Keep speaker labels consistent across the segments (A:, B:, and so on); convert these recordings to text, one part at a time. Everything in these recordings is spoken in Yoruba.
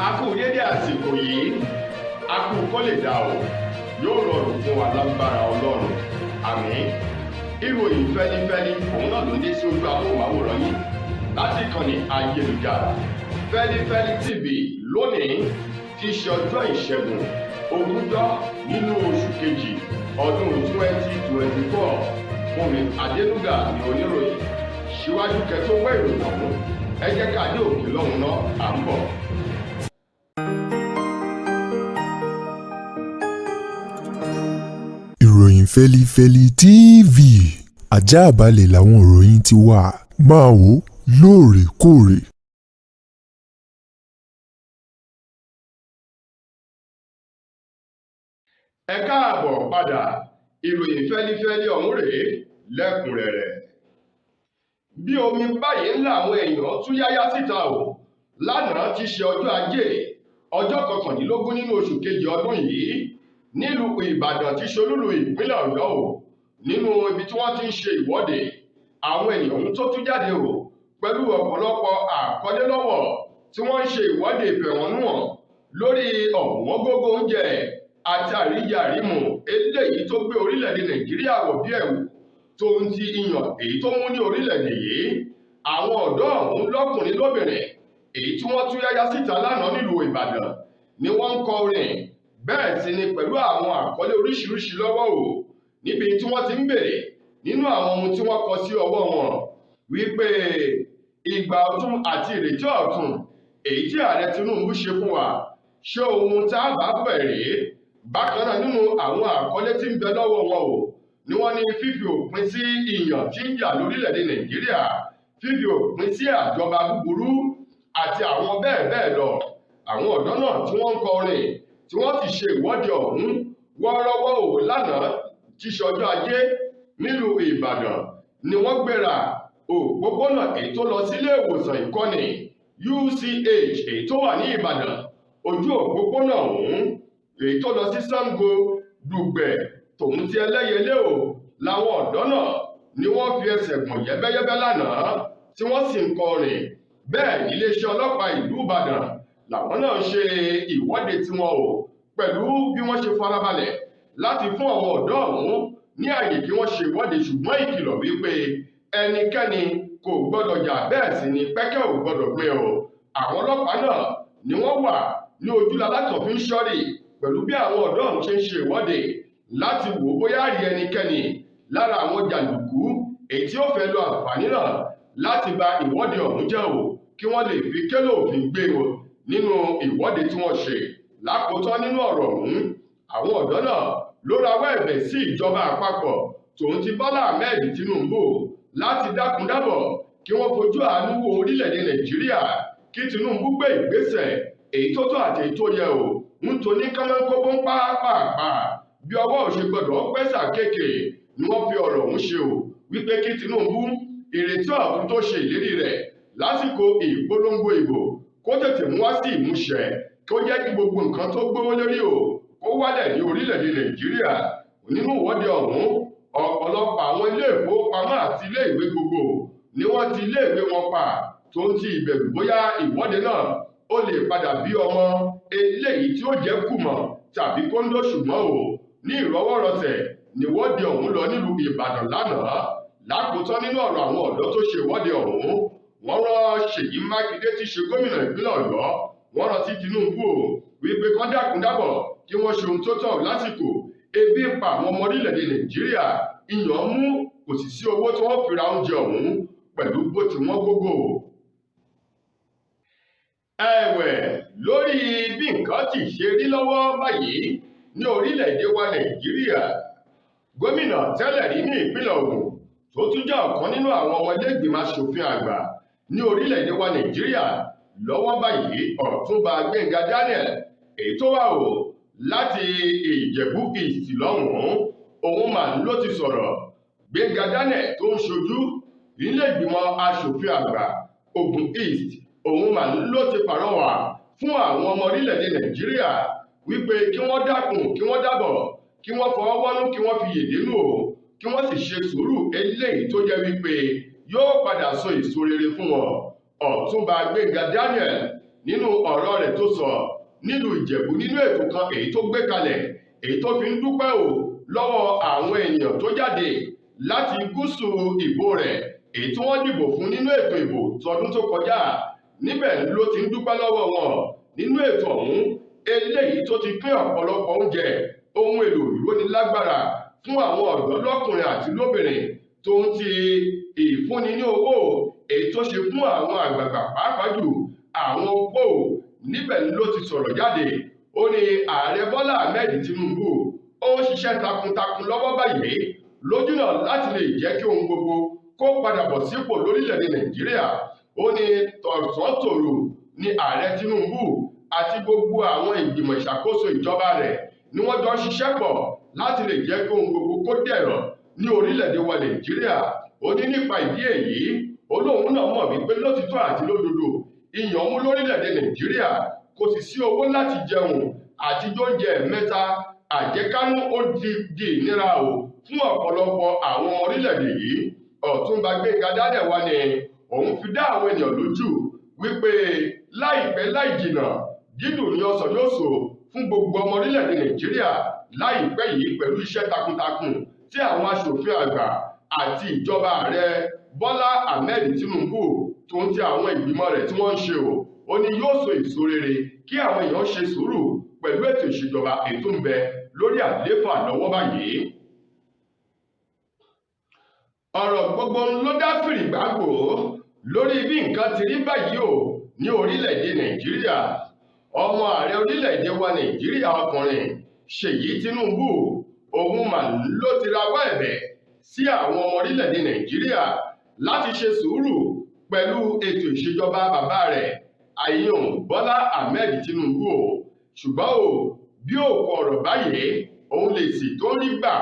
A: A kú dédé àsìkò yìí, a kú kó lè dá o, yóò rọrùn fún wa lágbára Ọlọ́run, àmín. Ìròyìn fẹ́lifẹ́li òun náà ló ń dé sí ojú amóhùnmáwòrán yìí láti ìkànnì ayélujára Feli-feli TV lónìí tí í ṣe ọjọ́ ìṣẹ́gun ogúnjọ́ nínú oṣù kejì ọdún 2024. Fúnmi Adénúgà ni oníròyìn. Síwájú kẹ́tó wẹ́ ìròyìn ọ̀hún, ẹ jẹ́ ká dé òkè lọ́hùn náà, à ń bọ̀.
B: Ìròyìn Feli-feli TV àjààbálẹ̀ làwọn ìròyìn ti wà, máa wò lóòrèkóòrè.
A: Ẹ káàbọ̀ padà, ìròyìn fẹ́lifẹ́li ọ̀hún rèé lẹ́kùnrẹ́rẹ́. Bí omi báyìí ńlá àwọn èèyàn tún yáyá síta o lánàá ti ṣe ọjọ́ ajé ọjọ́ 19 nínú oṣù kejì ọdún yìí nílùú Ìbàdàn tí ṣolúlù ìpínlẹ̀ Ọ̀yọ́ o nínú ibi tí wọ́n ti ń ṣe ìwọ́de. Àwọn ènìyàn tó tún jáde o pẹ̀lú ọ̀pọ̀lọpọ̀ àkọlé lọ́wọ́ tí wọ́n ń ṣe ìwọ́de ìfẹ̀hónúhàn lórí ọ̀wọ́ngógó oúnjẹ àti àríjẹ àrímù eléyìí tó gbé orílẹ̀-èdè Nàìjíríà wọ̀ bí ẹ̀wù tó ń ti iyàn èyí tó mú ní orílẹ̀-èdè yìí. Àwọn ọ̀dọ́ ọ̀hún lọ́kùnrin lóbìnrin èyí tí wọ́n tún yáyá síta lánàá nílùú Ìbàdàn ni wọ́n ń kọ orin, bẹ́ẹ̀ sì ni pẹ̀lú àwọn àkọlé oríṣiríṣi lọ́wọ́ o níbi tí wọ́n ti ń bèrè nínú àwọn ohun tí wọ́n kọ sí ọwọ́ wọn wípé ìgbà ọ̀tun àti ìrètí ọ̀tun èyí tí ààrẹ Tinubu ṣe fún wa ṣé ohun tá a bá bẹ̀rẹ̀. Bákan náà nínú àwọn àkọlé tí ń bẹ lọ́wọ́ wọn o ni wọ́n ní fífi òpin sí ìyàn tí ń jà lórílẹ̀‐èdè Nàìjíríà, fífi òpin sí àjọba búburú àti àwọn bẹ́ẹ̀ bẹ́ẹ̀ lọ. Àwọn ọ̀dọ́ náà tí wọ́n ń kọrin tí wọ́n ti ṣe ìwọ́de ọ̀hún wọ́ọ́rọ́wọ́ o lánàá tí í ṣe ọjọ́ ajé nílùú Ìbàdàn ni wọ́n gbéra òpópónà èyí tó lọ sílé ìwòsàn ìkọ́ni UCH èyí tó wà ní Ìbàdàn. Ojú òpópónà ọ̀hún èyí tó lọ sí Ṣàngó, Dùgbẹ̀ tòun ti Ẹlẹ́yẹlé o làwọn ọ̀dọ́ náà ni wọ́n fi ẹsẹ̀ gbọ̀n yẹ́bẹ́yẹ́bẹ́ lánàá tí wọ́n sì ń kọrin. Bẹ́ẹ̀ iléeṣẹ́ ọlọ́pàá ìlú Ìbàdàn làwọn náà ṣe ìwọ́de tiwọn o pẹ̀lú bí wọ́n ṣe farabalẹ̀ láti fún àwọn ọ̀dọ́ ọ̀hún ní àyè kí wọ́n ṣe ìwọ́de, ṣùgbọ́n ìkìlọ̀ wípé ẹnikẹ́ni kò gbọ́dọ̀ jà, bẹ́ẹ̀ sì ni pẹ́kẹ́ ò gbọ́dọ̀ gbé o. Àwọn ọlọ́pàá náà ni wọ́n wà ní ojúlá látọ̀ fi ń ṣọ́rí pẹ̀lú bí àwọn ọ̀dọ́ ọ̀hún ṣe ń ṣe ìwọ́de láti wò bóyá rí ẹnikẹ́ni lára àwọn jàǹdùkú èyí tí ó fẹ́ lo àǹfààní náà láti ba ìwọ́de ọ̀hún jẹ́ o kí wọ́n lè fi kélé òfin gbé o nínú ìwọ́de tí wọ́n ṣe. Lákòótán nínú ọ̀rọ̀ ọ̀hún, àwọn ọ̀dọ́ náà ló rawọ́ ẹ̀bẹ̀ sí ìjọba àpapọ̀ tòun ti Bọ́lá Ahmed Tinubu láti dákun dábọ̀ kí wọ́n fojú àánú wo orílẹ̀-èdè Nàìjíríà, kí Tinubu gbé ìgbésẹ̀ èyí tó tó àti èyí tó yẹ o nítorí kánmọ́nkóbó ń pàápàá bí ọwọ́ ò ṣe gbọdọ̀ pẹ́sà kéèké ni wọ́n fi ọ̀rọ̀ ọ̀hún ṣe o wípé kí Tinubu ìrètí ọ̀tun tó ṣe ìlérí rẹ̀ lásìkò ìpolongo ìbò kó tètè mú wá sí ìmúṣẹ, kó jẹ́ kí gbogbo nǹkan tó gbówó lórí o kó wálẹ̀ ní orílẹ̀-èdè Nàìjíríà. Nínú ìwọ́de ọ̀hún, ọ̀pọ̀lọpọ̀ àwọn ilé ìfowópamọ́ àti ilé ìwé gbogbo ni wọ́n ti ilé ìwé wọn pa tó ń ti ìbẹ̀rù bóyá ìwọ́de náà ó lè padà bí ọmọ eléyìí tí ó jẹ́ kùmọ̀ tàbí kóńdó, ṣùgbọ́n o ní ìrọwọ́rọsẹ̀ níwọ́de ọ̀hún lọ nílùú Ìbàdàn lánàá. Lákòótán nínú ọ̀rọ̀ àwọn ọ̀dọ́ tó ṣe ìwọ́de ọ̀hún, wọ́n rán Ṣèyí Mákindé tí ṣe gómìnà ìpínlẹ̀ Ọ̀yọ́, wọ́n rán sí Tinubu o wípé kán dákun dábọ̀ kí wọ́n ṣe ohun tó tọ́ lásìkò ebi ń pa àwọn ọmọ orílẹ̀-èdè Nàìjíríà, ìyàn mú kò sì sí owó tí wọ́n fi ra oúnjẹ ọ̀hún pẹ̀lú bó ti wọ́n gógó. Ẹ̀wẹ̀ lórí bí nǹkan ti ṣe rí lọ́wọ́ báyìí ní orílẹ̀-èdè wa Nàìjíríà, gómìnà tẹ́lẹ̀ rí ní ìpínlẹ̀ Ògùn tó tún jẹ́ ọ̀kan nínú àwọn ọmọ ilé ìgbìmọ̀ aṣòfin àgbà ní orílẹ̀-èdè wa Nàìjíríà lọ́wọ́ báyìí, Ọ̀túnba Gbénga Daniel èyí tó wà o láti Ìjẹ̀bú East lọ́hùn-ún, òun mà ló ti sọ̀rọ̀. Gbénga Daniel tó ń ṣojú ilé ìgbìmọ̀ aṣòfin àgbà Ògùn East, òun mà ló ti pàrọwà fún àwọn ọmọ orílẹ̀-èdè Nàìjíríà wípé kí wọ́n dákun kí wọ́n dábọ̀ kí wọ́n fọwọ́ wọ́nú kí wọ́n fi yèdénú o kí wọ́n sì ṣe sùúrù eléyìí tó jẹ́ wípé yóò padà so èso rere fún wọn. Ọ̀túnba Gbénga Daniel nínú ọ̀rọ̀ rẹ̀ tó sọ nílùú Ìjẹ̀bú nínú ètò kan èyí tó gbé kalẹ̀ èyí tó fi ń dúpẹ́ lọ́wọ́ àwọn ènìyàn tó jáde láti gúúsù ìbò rẹ̀ èyí tí wọ́n dìbò fún nínú ètò ìbò tọdún tó kọjá. Níbẹ̀ ló ti ń dúpẹ́ lọ́wọ́ wọn nínú ètò ọ̀hún eléyìí tó ti pín ọ̀pọ̀lọpọ̀ oúnjẹ ohun èlò ìrónilágbára fún àwọn ọ̀dọ́ lọ́kùnrin àti lóbìnrin tó ń ti ìfúnni ní owó èyí tó ṣe fún àwọn àgbààgbà pàápàá jù àwọn opó. Níbẹ̀ ló ti sọ̀rọ̀ jáde ó ní ààrẹ Bọ́lá Ahmed Tinubu ó ń ṣiṣẹ́ takuntakun lọ́wọ́ báyìí lójúnà láti lè jẹ́ kí ohun gbogbo kó padà bọ̀ sípò lórílẹ̀‐èdè Nàìjíríà. Ó ní tọ̀sán-tòru ni ààrẹ Tinubu àti gbogbo àwọn ìgbìmọ̀ ìṣàkóso ìjọba rẹ̀ ni wọ́n jọ ń ṣiṣẹ́ pọ̀ láti lè jẹ́ kí ohun gbogbo kó dẹ̀rọ̀ ní orílẹ̀‐èdè wa Nàìjíríà. Ó ní nípa ìdí èyí ó lóun náà mọ̀ wípé lótìtọ́ àti lódodo ìyàn mú lórílẹ̀‐èdè Nàìjíríà kò sì sí owó láti jẹun àti jóúnjẹ mẹ́ta àjẹkánú ó di ìnira fún ọ̀pọ̀lọpọ̀ àwọn ọmọ orílẹ̀‐èdè yìí. Ọ̀túnba Gbénga Dádẹ̀wá ni òun fi dá àwọn ènìyàn lójú wípé láìpẹ́ láì jìnnà dídùn ní ọsàn yóò so fún gbogbo ọmọ orílẹ̀‐èdè Nàìjíríà láìpẹ́ yìí pẹ̀lú iṣẹ́ takuntakun tí àwọn aṣòfin àgbà àti ìjọba ààrẹ Bọ́lá Ahmed Tinubu tó ń ti àwọn ìgbìmọ̀ rẹ̀ tí wọ́n ń ṣe ó ní yóò so èso rere kí àwọn èèyàn ṣe sùúrù pẹ̀lú ètò ìṣèjọba ètò ń bẹ lórí àlééfà lọ́wọ́ báyìí. Ọ̀rọ̀ gbogbo ló dá fìrìgbàgbò lórí bí nǹkan ti rí báyìí ní orílẹ̀-èdè Nàìjíríà. Ọmọ ààrẹ orílẹ̀-èdè wa Nàìjíríà ọkùnrin Ṣèyí Tinubu òun mà ló ti rawọ́ ẹ̀bẹ̀ sí àwọn ọmọ orílẹ̀-èdè Nàìjíríà láti ṣe sùúrù pẹ̀lú ètò ìṣèjọba bàbá rẹ̀ àyàn Bọ́lá Ahmed Tinubu ṣùgbọ́n bí òkú ọ̀rọ̀ báyìí òun lè sì tó rí gbà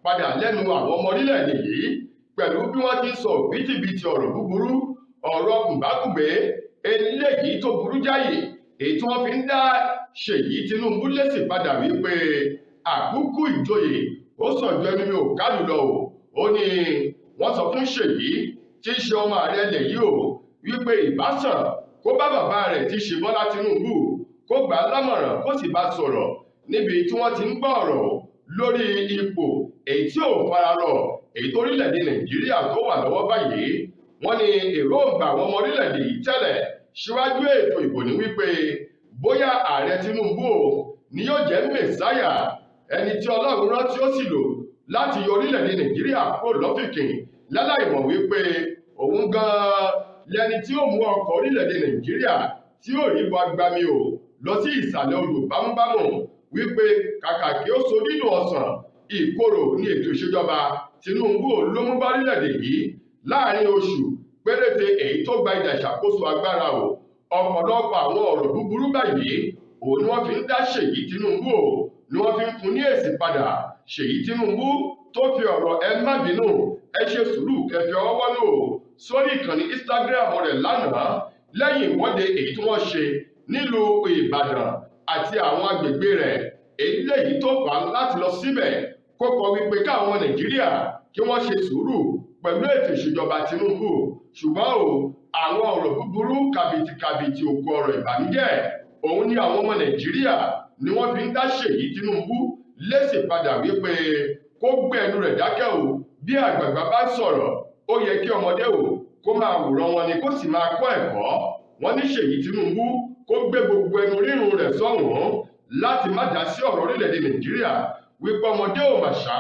A: padà lẹ́nu àwọn ọmọ orílẹ̀-èdè yìí pẹ̀lú bí wọ́n ti ń sọ bìtìbìtì ọ̀rọ̀ búburú ọ̀rọ̀ kùnbákùngbé eléyìí tó burú jáyè èyí tí wọ́n fi ń dá Ṣèyí Tinubu lésì padà wípé àkúkú ìjòyè ó sàn ju ẹni mi ò kálù lọ ó ní wọ́n sọ fún Ṣèyí tí í ṣe ọmọ ààrẹ ilẹ̀ yìí wípé ìbásàn kó bá bàbá rẹ̀ tí í ṣe Bọ́lá Tinubu kó gbà á lámọ̀ràn kó sì bá sọ̀rọ̀ níbi tí wọ́n ti ń gbọ́ ọ̀rọ̀ lórí ipò èyí tí ò fararọ̀ èyí tó orílẹ̀-èdè Nàìjíríà tó wà lọ́wọ́ báyìí. Wọ́n ní èròǹgbà àwọn ọmọ orílẹ̀-èdè yìí tẹ́lẹ̀ síwájú ètò ìbò ní wípé bóyá ààrẹ Tinubu ni yóò jẹ́ mẹ̀sáyà ẹni tí Ọlọ́run rán tí ó sì lò láti yọ orílẹ̀-èdè Nàìjíríà kúrò lọ́fìnkìn láláìmọ̀ wípé òun gan-an lẹni tí ó mú ọkọ̀ orílẹ̀-èdè Nàìjíríà tí ó rí bọ́ agbami lọ sí ìsàlẹ̀ odò bámúbámú wípé kàkà kí ó so nínú ọsàn ìkorò ní ètò ìṣèjọba Tinubu ló mú bá orílẹ̀-èdè yìí láàrin oṣù péréte èyí tó gba ìdá ìṣàkóso agbára ọ̀pọ̀lọpọ̀ àwọn ọ̀rọ̀ búburú báyìí ni wọ́n fi ń dá Ṣèyí Tinubu ni wọ́n fi ń fún ní èsì padà. Ṣèyí Tinubu tó fi ọ̀rọ̀ ẹ má bínú ẹ ṣe sùúrù kẹfì ọwọ́ wọ́lò sórí ìkànnì Instagram rẹ̀ lánàá lẹ́yìn ìwọ́de èyí tí wọ́n ṣe nílùú Ìbàdàn àti àwọn agbègbè rẹ̀ eléyìí tó fà á láti lọ síbẹ̀ kó kọ wípé káwọn Nàìjíríà kí wọ́n ṣe sùúrù pẹ̀lú ètò ìṣèjọba Tinubu ṣùgbọ́n àwọn ọ̀rọ̀ búburú kàbìtìkàbìtì òkú ọ̀rọ̀ ìbànújẹ́ òun ni àwọn ọmọ Nàìjíríà ni wọ́n fi ń dá Ṣèyí Tinubu lésì padà wípé kó gbé ẹnu rẹ̀ dákẹ́ bí àgbààgbà bá sọ̀rọ̀ ó yẹ kí ọmọdé kó máa wòran wọn ni kó sì máa kọ́ ẹ̀kọ́. Wọ́n ní Ṣèyí Tinubu kó gbé gbogbo ẹnu rírun rẹ̀ sọ́hùn láti má dá sí ọ̀rọ̀ orílẹ̀-èdè Nàìjíríà wípé ọmọdé ò mà ṣá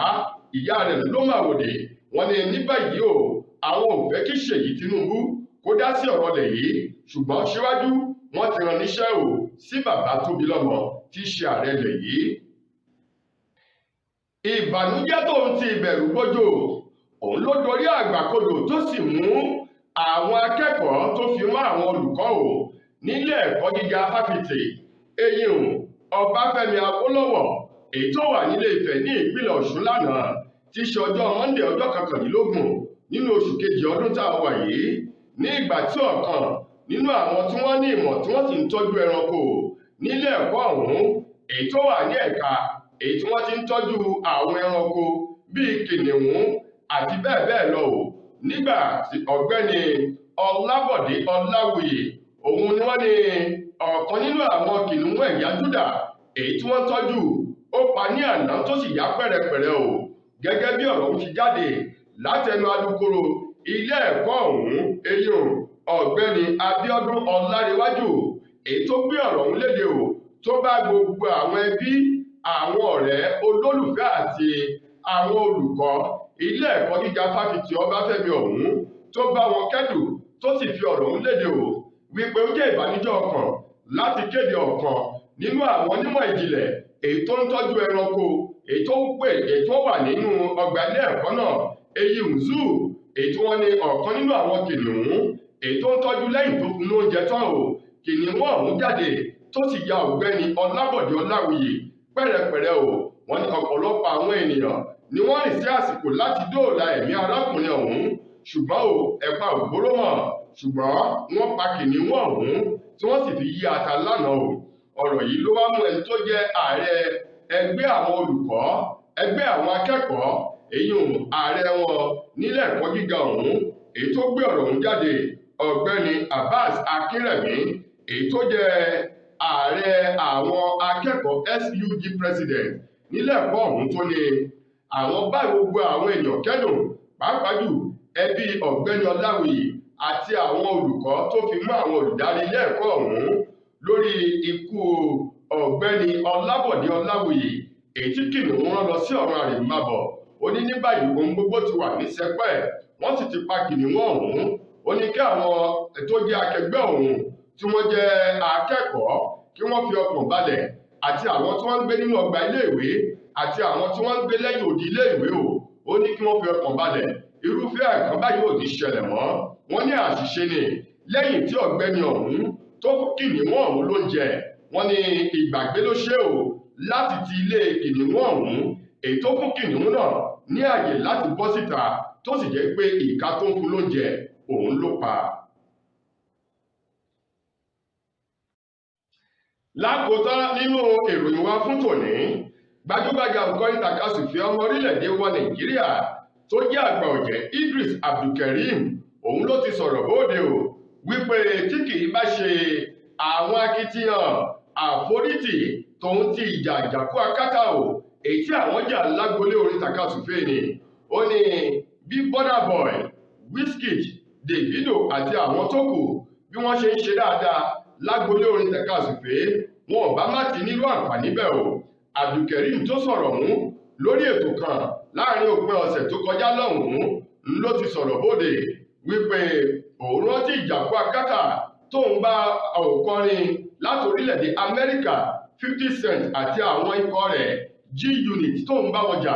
A: ìyá rẹ̀ ló máa wòde. Wọ́n ní ní báyìí àwọn ò fẹ́ kí Ṣèyí Tinubu kó dá sí ọ̀rọ̀ lẹ̀ yìí ṣùgbọ́n síwájú wọ́n ti rán níṣẹ́ sí bàbá tóbi lọ́mọ tí í ṣe ààrẹ lẹ̀ yìí. Ìbànújẹ́ tó ń ti ìbẹ̀rù bójò òun ló dorí àgbàkodò tó sì mú àwọn akẹ́kọ̀ọ́ tó fi mọ́ àwọn olùkọ́ nílé ẹ̀kọ́ gíga fáfitì eyín Ọbáfẹ́mi Awólọ́wọ̀ èyí tó wà nílé Ifẹ̀ ní ìpínlẹ̀ Ọ̀ṣun lánàá tí í ṣe ọjọ́ Monday ọjọ́ 21 nínú oṣù kejì ọdún tá a wà yìí ní ìgbà tí ọ̀kan nínú àwọn tí wọ́n ní ìmọ̀ tí wọ́n sì ń tọ́jú ẹranko nílé ẹ̀kọ́ ọ̀hún èyí tó wà ní ẹ̀ka èyí tí wọ́n ti ń tọ́jú àwọn ẹranko bíi kìnìún àti bẹ́ẹ̀ bẹ́ẹ̀ lọ nígbà tí ọ̀gbẹ́ni Ọlábọ̀dé Ọláwuyè òun ni wọ́n ní ọ̀kan nínú àwọn kìnìún ẹ̀yà Júdà èyí tí wọ́n tọ́jú ó pa ní àná tó sì yá pẹ̀rẹ̀pẹ̀rẹ̀ o, gẹ́gẹ́ bí ọ̀rọ̀ ọ̀hún ti jáde látẹnu alukoro ilé ẹ̀kọ́ ọ̀hún eyín ọ̀gbẹ́ni Abíọ́dún Ọlárewájú èyí tó gbé ọ̀rọ̀ ọ̀hún léde o, tó bá gbogbo àwọn ẹbí, àwọn ọ̀rẹ́, olólùfẹ́ àti àwọn olùkọ́ ilé ẹ̀kọ́ gíga fáfitì Ọbáfẹ́mi ọ̀hún tó bá wọn kẹ́dùn tó sì fi ọ̀rọ̀ ọ̀hún léde o wípé ó jẹ́ ìbànújẹ́ ọkàn láti kéde ọ̀kan nínú àwọn onímọ̀ ìjìnlẹ̀ èyí tó ń tọ́jú ẹranko èyí tó wà nínú ọgbà ilé ẹ̀kọ́ náà èyí nzu èyí tí wọ́n ní ọ̀kan nínú àwọn kìnìún èyí tó ń tọ́jú lẹ́yìn tó fún lóúnjẹ tán o, kìnìún ọ̀hún jáde tó sì ya ọ̀gbẹ́ni Ọlábọ̀dé Ọláwuyì pẹ̀rẹ̀pẹ̀rẹ̀ o. wọ́n ní ọ̀pọ̀lọpọ̀ àwọn ènìyàn ni wọ́n rìn sí àsìkò láti dóòlà ẹ̀mí arákùnrin ọ̀hún, ṣùgbọ́n o ẹ̀pà ògbóró mọ̀, ṣùgbọ́n wọ́n pa kìnìún ọ̀hún tí wọ́n sì fi yí ata lánàá o. ọ̀rọ̀ yìí ló wá mú ẹni tó jẹ́ ààrẹ ẹgbẹ́ àwọn olùkọ́, ẹgbẹ́ àwọn akẹ́kọ̀ọ́, ààrẹ wọn nílé ẹ̀kọ́ gíga ọ̀hún èyí tó gbé ọ̀rọ̀ ọ̀hún jáde, ọ̀gbẹ́ni Abbas Akínrẹ̀mí èyí tó jẹ́ ààrẹ àwọn akẹ́kọ̀ọ́ SUG president nílé ẹ̀kọ́ ọ̀hún tó ní àwọn bá gbogbo àwọn èèyàn kẹ́dùn, pàápàá jù ẹbí ọ̀gbẹ́ni Ọláwuyì àti àwọn olùkọ́ tó fi mọ́ àwọn olùdarí ilé ẹ̀kọ́ ọ̀hún lórí ikú ọ̀gbẹ́ni Ọlábọ̀dé Ọláwuyì èyí tí kìnìún rán lọ sí ọ̀run àrèmábọ̀. ó ní ní báyìí ohun gbogbo ti wà ní sẹpẹ́, wọ́n sì ti pa kìnìún ọ̀hún. ó ní kí àwọn tó jẹ́ akẹgbẹ́ ọ̀hún tí wọ́n jẹ́ akẹ́kọ̀ọ́ kí wọ́n fi ọkàn balẹ̀, àti àwọn tí wọ́n ń gbé nínú ọgbà iléèwé àti àwọn tí wọ́n ń gbé lẹ́yìn odi iléèwé o. ó ní kí wọ́n fi ọkàn balẹ̀, irúfẹ́ àìkán báyìí ò ní ṣẹlẹ̀ mọ́. wọ́n ní àṣìṣe ni lẹ́yìn tí ọ̀gbẹ́ni ọ̀hún tó fún kìnìún ọ̀hún lóúnjẹ, wọ́n ní ìgbàgbé ló ṣe o láti ti ilé kìnìún ọ̀hún èyí tó fún kìnìún náà ní àyè láti bọ́ síta, tó sì jẹ́ pé ìka tó ń fún lóúnjẹ òun ló pa. lákòótán nínú ìròyìn wa fún tòní, gbajúgbajà òǹkọrin tàkasùfé ọmọ orílẹ̀-èdè wa Nàìjíríà tó jẹ́ àgbà ọ̀jẹ̀ Idris Abdulkareem òun ló ti sọ̀rọ̀ bóde o wípé tí kì í bá ṣe àwọn akitiyan àforítì tòun ti ìjà àjàkú akátá o èyí tí àwọn jà lágbolé orin tàkasùfé ni. ó ní bí Burna Boy, Wizkid, Davido àti àwọn tó kù bí wọ́n ṣe ń ṣe dáadáa lágbolé orin tàkasùfé, wọn ò bá má ti nílò àǹfààní bẹ́ẹ̀ o. Abdulkareem tó sọ̀rọ̀ mú lórí ètò kan láàrin òpin ọ̀sẹ̀ tó kọjá lọ́hùn-ún ló ti sọ̀rọ̀ bóde wípé òun rántí ìjàkú akátá tóun bá òǹkọrin láti orílẹ̀-èdè Amẹ́ríkà 50 Cent àti àwọn ikọ̀ rẹ̀ G-Unit tóun bá wọn jà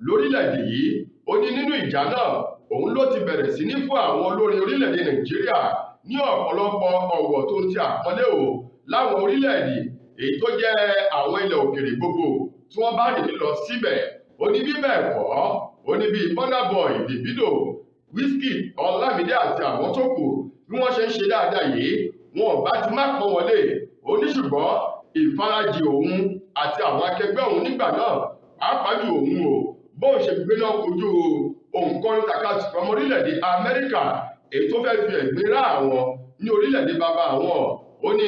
A: lórílẹ̀-èdè yìí. ó ní nínú ìjà náà òun ló ti bẹ̀rẹ̀ sí ní fún àwọn olórin orílẹ̀-èdè Nàìjíríà ní ọ̀pọ̀lọpọ̀ ọ̀wọ̀ tó ń ti àpọ́nlé o láwọn orílẹ̀-èdè èyí tó jẹ́ àwọn ilẹ̀ òkèrè gbogbo tí wọ́n bá rìn lọ síbẹ̀. ó ní bí bẹ́ẹ̀ kọ́, ó ní bí Burna Boy, Davido, Wizkid, Ọlámídé àti àwọn tó kù bí wọ́n ṣe ń ṣe dáadáa yìí, wọn ò bá ti má pọ́n wọlé. ó ní ṣùgbọ́n ìfarajì òun àti àwọn akẹgbẹ́ òun nígbà náà, pàápàá jù òun o bóun ṣe gbéná kojú òǹkọrin tàkasùfé ọmọ orílẹ̀-èdè Amẹ́ríkà èyí tó fẹ́ fi ẹ̀gbin rá àwọn ní orílẹ̀-èdè bàbá àwọn. ó ní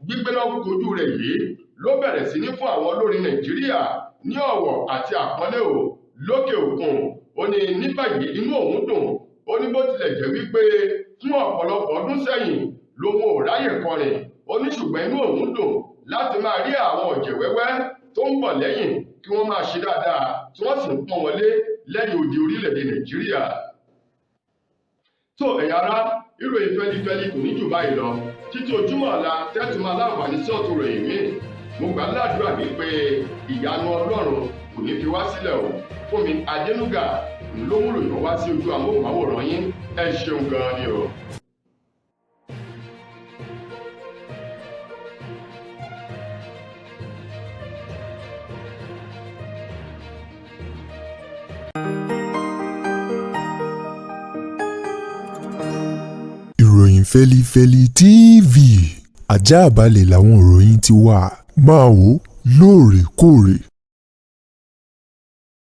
A: gbígbéná kojú rẹ̀ yìí ló bẹ̀rẹ̀ sí ní fún àwọn olórin Nàìjíríà ní ọ̀wọ̀ àti àpọ́nlé o lókè òkun. ó ní ní báyìí inú òun dùn. ó ní bó tilẹ̀ jẹ́ wípé fún ọ̀pọ̀lọpọ̀ ọdún sẹ́yìn lòun ò ráyè kọrin, ó ní ṣùgbọ́n inú òun dùn láti máa rí àwọn ọ̀jẹ̀ wẹ́wẹ́ tó ń bọ̀ lẹ́yìn kí wọ́n máa ṣe dáadáa tí wọ́n sì ń pọ́n wọlé lẹ́yìn odi orílẹ̀-èdè Nàìjíríà. tó ẹ̀yà ara ìròyìn fẹ́lifẹ́li kò ní jù báyìí lọ, títí ojúmọ́ ọ̀la tẹ́tù máa láǹfààní sí ọ̀tún ròyìn míì. mo gbà ládùúrà wípé ìyanu Ọlọ́run kò ní fi wá sílẹ̀ o. Fúnmi Adénúgà ló mú ròyìn wá sí ojú amóhùnmáwòrán yín. ẹ ṣeun gan-an ni o.
B: ìròyìn Feli-feli TV àjààbálẹ̀ làwọn ìròyìn ti wà, máa wò lóòrèkóòrè.